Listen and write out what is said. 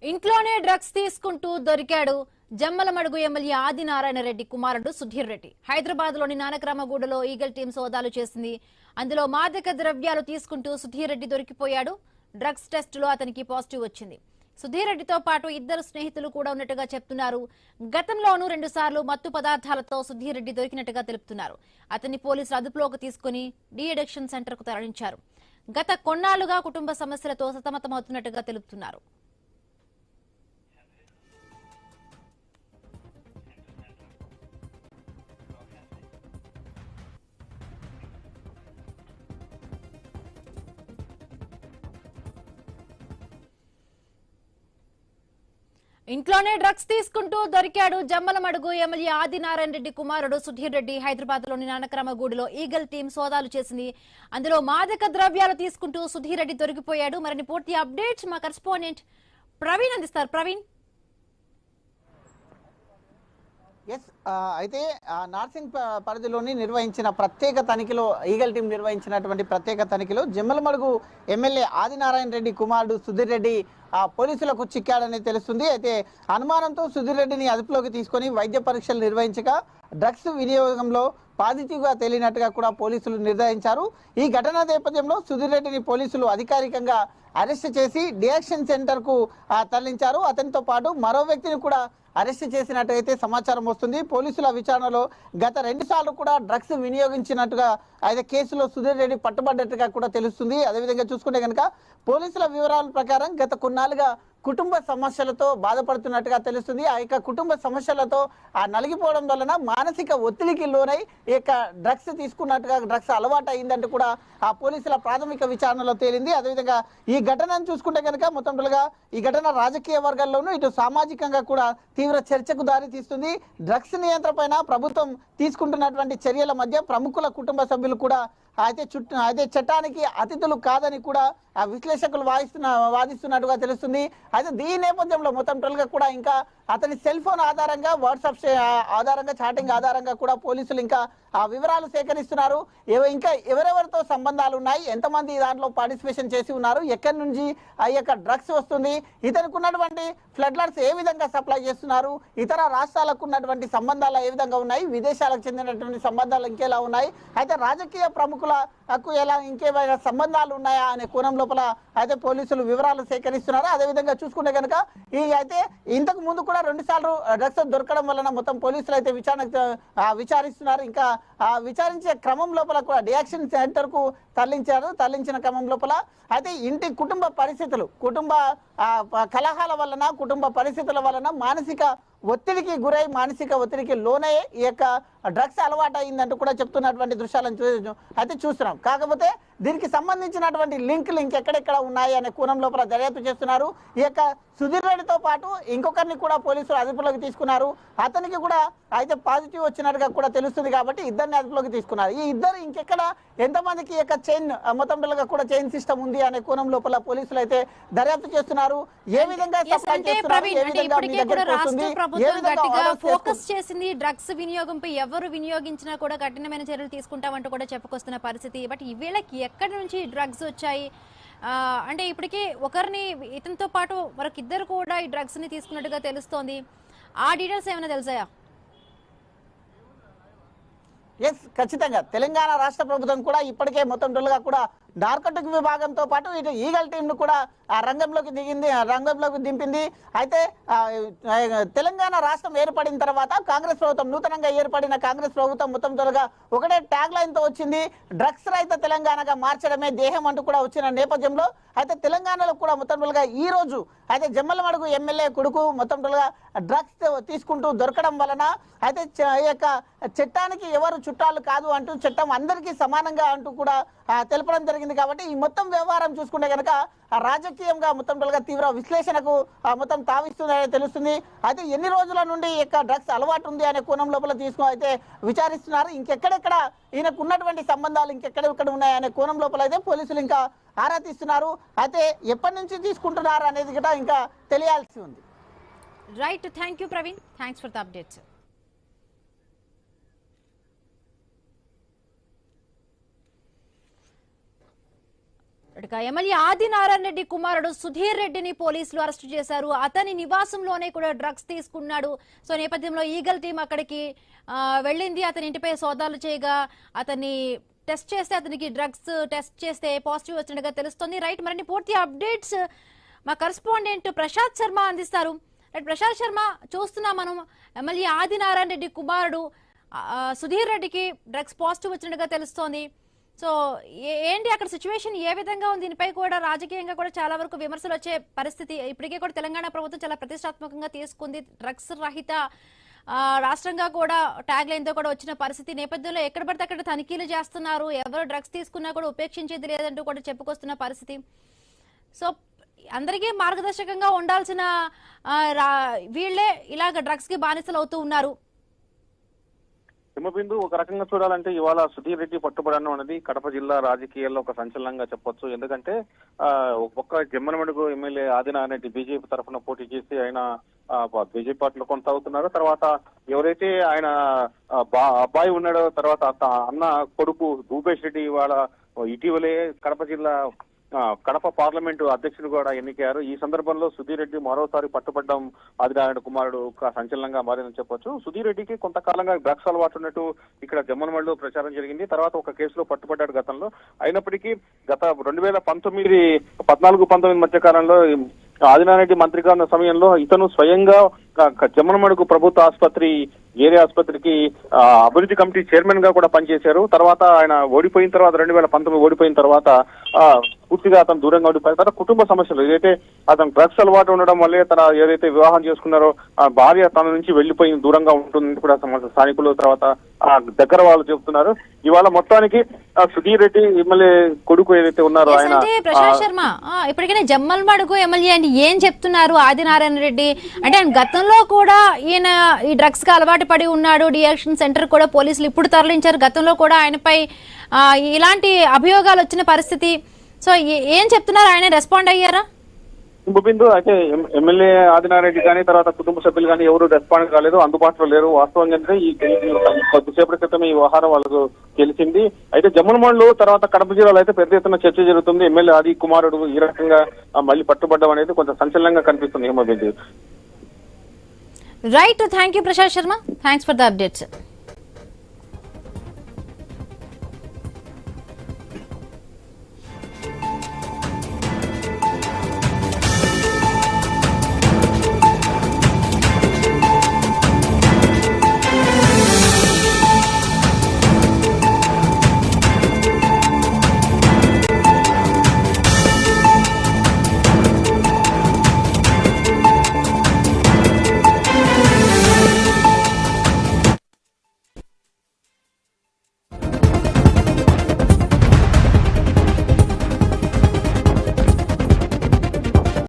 ఇంట్లోనే డ్రగ్స్ తీసుకుంటూ దొరికాడు జమ్మలమడుగు ఎమ్మెల్యే ఆదినారాయణ రెడ్డి కుమారుడు సుధీర్ రెడ్డి. హైదరాబాద్ లోని నానక్రామగూడలో ఈగల్ టీం సోదాలు చేసింది. అందులో మాదక ద్రవ్యాలు తీసుకుంటూ సుధీర్ రెడ్డి దొరికిపోయాడు. డ్రగ్స్ టెస్ట్ లో అతనికి పాజిటివ్ వచ్చింది. సుధీర్ రెడ్డితో పాటు ఇద్దరు స్నేహితులు కూడా ఉన్నట్టుగా చెప్తున్నారు. గతంలోనూ 2 సార్లు మత్తు పదార్థాలతో సుధీర్ రెడ్డి దొరికినట్టుగా తెలుపుతున్నారు. అతన్ని పోలీసులు అదుపులోకి తీసుకుని డీ అడిక్షన్ సెంటర్ కు తరలించారు. గత కొన్నాళ్లుగా కుటుంబ సమస్యలతో సతమతమవుతున్నట్టుగా తెలుపుతున్నారు. ఇంట్లోనే డ్రగ్స్ తీసుకుంటూ దొరికాడు జమ్మలమడుగు ఎమ్మెల్యే ఆదినారాయణ రెడ్డి కుమారుడు సుధీర్ రెడ్డి. హైదరాబాద్ లోని నానక్రామగూడలో ఈగల్ టీం సోదాలు చేసింది. అందులో మాదక ద్రవ్యాలు తీసుకుంటూ సుధీర్ రెడ్డి దొరికిపోయాడు. మరిన్ని పూర్తి అప్డేట్స్ మా కరెస్పాండెంట్ ప్రవీణ్ అందిస్తారు. ప్రవీణ్, అయితే నార్సింగ్ పరిధిలోని నిర్వహించిన ప్రత్యేక తనిఖీలో ఈగల్ టీం నిర్వహించినటువంటి ప్రత్యేక తనిఖీలో జమ్మలమడుగు ఎమ్మెల్యే ఆదినారాయణ రెడ్డి కుమారుడు సుధీర్ రెడ్డి పోలీసులకు చిక్కాడని తెలుస్తుంది. అయితే అనుమానంతో సుధీర్ రెడ్డిని అదుపులోకి తీసుకొని వైద్య పరీక్షలు నిర్వహించగా డ్రగ్స్ వినియోగంలో పాజిటివ్గా తేలినట్టుగా కూడా పోలీసులు నిర్ధారించారు. ఈ ఘటన నేపథ్యంలో సుధీర్ రెడ్డిని పోలీసులు అధికారికంగా అరెస్ట్ చేసి డియాక్షన్ సెంటర్కు తరలించారు. అతనితో పాటు మరో వ్యక్తిని కూడా అరెస్ట్ చేసినట్టయితే సమాచారం వస్తుంది. పోలీసుల విచారణలో గత 2 సార్లు కూడా డ్రగ్స్ వినియోగించినట్టుగా అయితే కేసులో సుధీర్ రెడ్డి పట్టుబడ్డట్టుగా కూడా తెలుస్తుంది. అదేవిధంగా చూసుకుంటే కనుక పోలీసుల వివరాల ప్రకారం గత కొన్నాళ్ళుగా కుటుంబ సమస్యలతో బాధపడుతున్నట్టుగా తెలుస్తుంది. ఆ యొక్క కుటుంబ సమస్యలతో నలిగిపోవడం వలన మానసిక ఒత్తిడికి లోనై ఈ యొక్క డ్రగ్స్ తీసుకున్నట్టుగా డ్రగ్స్ అలవాటు అయిందంటూ కూడా ఆ పోలీసుల ప్రాథమిక విచారణలో తేలింది. అదేవిధంగా ఈ ఘటనను చూసుకుంటే కనుక మొత్తంగా ఈ ఘటన రాజకీయ వర్గాల్లోనూ ఇటు సామాజికంగా కూడా తీవ్ర చర్చకు దారి తీస్తుంది. డ్రగ్స్ నియంత్రణ పైన ప్రభుత్వం తీసుకుంటున్నటువంటి చర్యల మధ్య ప్రముఖుల కుటుంబ సభ్యులు కూడా అయితే చట్టానికి అతిథులు కాదని కూడా విశ్లేషకులు వాదిస్తున్నట్టుగా తెలుస్తుంది. అయితే దీని నేపథ్యంలో మొత్తంగా కూడా ఇంకా అతని సెల్ ఫోన్ ఆధారంగా వాట్సాప్ ఆధారంగా చాటింగ్ ఆధారంగా కూడా పోలీసులు ఇంకా ఆ వివరాలు సేకరిస్తున్నారు. ఇంకా ఎవరెవరితో సంబంధాలు ఉన్నాయి, ఎంతమంది దాంట్లో పార్టిసిపేషన్ చేసి ఉన్నారు, ఎక్కడి నుంచి ఆ యొక్క డ్రగ్స్ వస్తుంది, ఇతనికి ఉన్నటువంటి ఫ్లడ్లర్స్ ఏ విధంగా సప్లై చేస్తున్నారు, ఇతర రాష్ట్రాలకు ఉన్నటువంటి సంబంధాలు ఏ విధంగా ఉన్నాయి, విదేశాలకు చెందినటువంటి సంబంధాలు ఇంకెలా ఉన్నాయి, అయితే రాజకీయ ప్రముఖులకు ఎలా ఇంకేమైనా సంబంధాలు ఉన్నాయా అనే కోణం లోపల అయితే పోలీసులు వివరాలు సేకరిస్తున్నారు. అదేవిధంగా చూసుకుంటే కనుక అయితే ఇంతకు ముందు కూడా 2 సార్లు డ్రగ్స్ దొరకడం వలన మొత్తం పోలీసులు అయితే విచారిస్తున్నారు. ఇంకా విచారించే క్రమం లోపల కూడా డియాక్షన్ సెంటర్ కు తరలించిన క్రమం లోపల అయితే ఇంటి కుటుంబ పరిస్థితులు, కుటుంబ కలహాల వలన, కుటుంబ పరిస్థితుల వలన మానసిక ఒత్తిడికి గురై మానసిక ఒత్తిడికి లోనే ఈ యొక్క డ్రగ్స్ అలవాటు అయిందంటూ కూడా చెప్తున్నటువంటి దృశ్యాలను అయితే చూస్తున్నాం. కాకపోతే దీనికి సంబంధించినటువంటి లింకులు ఇంకెక్కడెక్కడ ఉన్నాయి అనే కోణం లోపల దర్యాప్తు చేస్తున్నారు. ఈ యొక్క సుధీర్ రెడ్డితో పాటు ఇంకొకరిని కూడా పోలీసులు అదుపులోకి తీసుకున్నారు. అతనికి కూడా అయితే పాజిటివ్ వచ్చినట్టుగా కూడా తెలుస్తుంది కాబట్టి ఇద్దరిని అదుపులోకి తీసుకున్నారు. ఈ ఇద్దరు ఇంకెక్కడ ఎంతమందికి ఈ యొక్క చైన్ మొత్తంగా కూడా చైన్ సిస్టమ్ ఉంది అనే కోణం లోపల పోలీసులు అయితే దర్యాప్తు చేస్తున్నారు. ఏ విధంగా ఫోకస్ చేసింది డ్రగ్స్ వినియోగంపై ఎవరు వినియోగించినా కూడా కఠినమైన చర్యలు తీసుకుంటామంటూ కూడా చెప్పుకొస్తున్న పరిస్థితి. బట్ ఈ వేళకి ఎక్కడి నుంచి డ్రగ్స్ వచ్చాయి అంటే ఇప్పటికీ ఒకరిని ఇతనితో పాటు మరొకిద్దరు కూడా ఈ డ్రగ్స్ ని తీసుకున్నట్టుగా తెలుస్తోంది. ఆ డీటెయిల్స్ ఏమైనా తెలుసాయా? ఖచ్చితంగా తెలంగాణ రాష్ట్ర ప్రభుత్వం కూడా ఇప్పటికే మొత్తంగా కూడా నార్కటిక్ విభాగంతో పాటు ఇటు ఈగల్ టీంను కూడా రంగంలోకి దింపింది. అయితే తెలంగాణ రాష్ట్రం ఏర్పడిన తర్వాత కాంగ్రెస్ ప్రభుత్వం, నూతనంగా ఏర్పడిన కాంగ్రెస్ ప్రభుత్వం మొత్తంగా ఒకటే ట్యాగ్ లైన్ తో వచ్చింది, డ్రగ్స్ రహిత తెలంగాణగా మార్చడమే ధ్యేయం అంటూ కూడా వచ్చిన నేపథ్యంలో అయితే తెలంగాణలో కూడా మొత్తంగా ఈ రోజు అయితే జమ్మలమడుగు ఎమ్మెల్యే కొడుకు మొత్తంగా డ్రగ్స్ తీసుకుంటూ దొరకడం వలన అయితే ఈ యొక్క చట్టానికి ఎవరు చుట్టాలు కాదు అంటూ చట్టం అందరికీ సమానంగా అంటూ కూడా తెలపడం జరిగింది. కాబట్టి ఈ మొత్తం వ్యవహారం చూసుకుంటే కనుక రాజకీయంగా మొత్తంగా తీవ్ర విశ్లేషణకు మొత్తం తావిస్తుందని తెలుస్తుంది. అయితే ఎన్ని రోజుల నుండి ఈ యొక్క డ్రగ్స్ అలవాటు ఉంది అనే కోణం లోపల తీసుకుని అయితే విచారిస్తున్నారు. ఇంకెక్కడెక్కడ ఈయనకు ఉన్నటువంటి సంబంధాలు ఇంకెక్కడెక్కడ ఉన్నాయనే కోణం లోపల అయితే పోలీసులు ఇంకా ఆరా తీస్తున్నారు. అయితే ఎప్పటి నుంచి తీసుకుంటున్నారు అనేది కూడా ఇంకా తెలియాల్సి ఉంది. Right, thank you Praveen, thanks for the updates. ఇక ఎమ్మెల్యే ఆదినారాయణ రెడ్డి కుమారుడు సుధీర్ రెడ్డిని పోలీసులు అరెస్టు చేశారు. అతని నివాసంలోనే కూడా డ్రగ్స్ తీసుకున్నాడు. సో నేపథ్యంలో ఈగల్ టీం అక్కడికి వెళ్ళింది. అతని ఇంటిపై సోదాలు చేయగా అతన్ని టెస్ట్ చేస్తే అతనికి డ్రగ్స్ టెస్ట్ చేస్తే పాజిటివ్ వచ్చినట్టుగా తెలుస్తుంది. రైట్, మరిన్ని పూర్తి అప్డేట్స్ మా కరెస్పాండెంట్ ప్రశాంత్ శర్మ అందిస్తారు. రైట్ ప్రశాంత్ శర్మ, చూస్తున్నాం మనం ఎమ్మెల్యే ఆదినారాయణ రెడ్డి కుమారుడు సుధీర్ రెడ్డికి డ్రగ్స్ పాజిటివ్ వచ్చినట్టుగా తెలుస్తోంది. సో ఏంటి అక్కడ సిచ్యువేషన్ ఏ విధంగా ఉంది? దీనిపై కూడా రాజకీయంగా కూడా చాలా వరకు విమర్శలు వచ్చే పరిస్థితి. ఇప్పటికే కూడా తెలంగాణ ప్రభుత్వం చాలా ప్రతిష్టాత్మకంగా తీసుకుంది. డ్రగ్స్ రహిత రాష్ట్రంగా కూడా ట్యాగ్ లైన్ తో కూడా వచ్చిన పరిస్థితి నేపథ్యంలో ఎక్కడ పడితే అక్కడ తనిఖీలు చేస్తున్నారు. ఎవరు డ్రగ్స్ తీసుకున్నా కూడా ఉపేక్షించేది లేదంటూ కూడా చెప్పుకొస్తున్న పరిస్థితి. సో అందరికీ మార్గదర్శకంగా ఉండాల్సిన వీళ్లే ఇలాగ డ్రగ్స్ కి బానిసలు అవుతూ ఉన్నారు. హిమబిందు, ఒక రకంగా చూడాలంటే ఇవాళ సుధీర్ రెడ్డి పట్టుబడడం అనేది కడప జిల్లా రాజకీయాల్లో ఒక సంచలనంగా చెప్పొచ్చు. ఎందుకంటే ఒక్క జమ్మలమడుగు ఎమ్మెల్యే ఆదినారాయణ రెడ్డి బీజేపీ తరఫున పోటీ చేసి ఆయన బీజేపీ పార్టీలో కొనసాగుతున్నారు. తర్వాత ఎవరైతే ఆయన అబ్బాయి ఉన్నాడో, తర్వాత అన్న కొడుకు భూపేష్ రెడ్డి ఇవాళ ఇటీవలే కడప పార్లమెంటు అధ్యక్షుడు కూడా ఎన్నికయ్యారు. ఈ సందర్భంలో సుధీర్ రెడ్డి మరోసారి పట్టుబడ్డం ఆదినారాయణ కుమారుడు ఒక సంచలనంగా మారిందని చెప్పొచ్చు. సుధీర్ రెడ్డికి కొంతకాలంగా డ్రగ్స్ అలవాటు ఉన్నట్టు ఇక్కడ జమ్మలమడుగులో ప్రచారం జరిగింది. తర్వాత ఒక కేసులో పట్టుబడ్డాడు గతంలో. అయినప్పటికీ గత 2014-19 మధ్య కాలంలో ఆదినారాయణ రెడ్డి మంత్రిగా ఉన్న సమయంలో ఇతను స్వయంగా జమ్మలమడుగు ప్రభుత్వ ఆసుపత్రి ఏరియా ఆసుపత్రికి అభివృద్ధి కమిటీ చైర్మన్ గా కూడా పనిచేశారు. తర్వాత ఆయన ఓడిపోయిన తర్వాత 2019 ఓడిపోయిన తర్వాత పూర్తిగా అతను దూరంగా ఓడిపోయిన తర్వాత కుటుంబ సమస్యలు ఏదైతే అతను డ్రగ్స్ అలవాటు ఉండడం వల్లే తన ఏదైతే వివాహం చేసుకున్నారో ఆ భార్య తన నుంచి వెళ్లిపోయి దూరంగా ఉంటుంది కూడా స్థానికులు తర్వాత దగ్గర వాళ్ళు చెబుతున్నారు. ఇవాళ మొత్తానికి సుధీర్ రెడ్డి ఎమ్మెల్యే కొడుకు ఏదైతే ఉన్నారో ఆయన ప్రశాంత్ శర్మ ఇప్పటికైనా జమ్మలమడుగు ఎమ్మెల్యే అని ఏం చెప్తున్నారు ఆదినారాయణ రెడ్డి అంటే? గతంలో కూడా ఈయన ఈ డ్రగ్స్ కి అలవాటు పడి ఉన్నాడు. డియాక్షన్ సెంటర్ కూడా పోలీసులు ఇప్పుడు తరలించారు. గతంలో కూడా ఆయనపై ఇలాంటి అభియోగాలు వచ్చిన పరిస్థితి. సో ఏం చెప్తున్నారు? ఆయన రెస్పాండ్ అయ్యారా? బిందు, అయితే ఎమ్మెల్యే ఆదినారాయణ రెడ్డి కానీ తర్వాత కుటుంబ సభ్యులు కానీ ఎవరు రెస్పాండ్ కాలేదు, అందుబాటులో లేరు. వాస్తవంగా అంటే ఈ కొద్దిసేపటి క్రితమే ఈ వ్యవహారం వాళ్ళకు తెలిసింది. అయితే జమ్మలమడుగులో తర్వాత కడప జిల్లాలో అయితే పెద్ద ఎత్తున చర్చ జరుగుతుంది. ఎమ్మెల్యే ఆది కుమారుడు ఈ రకంగా మళ్ళీ పట్టుబడ్డం అనేది కొంచెం సంచలనంగా కనిపిస్తుంది. Himabindu. Right, thank you Prashant Sharma, thanks for the updates.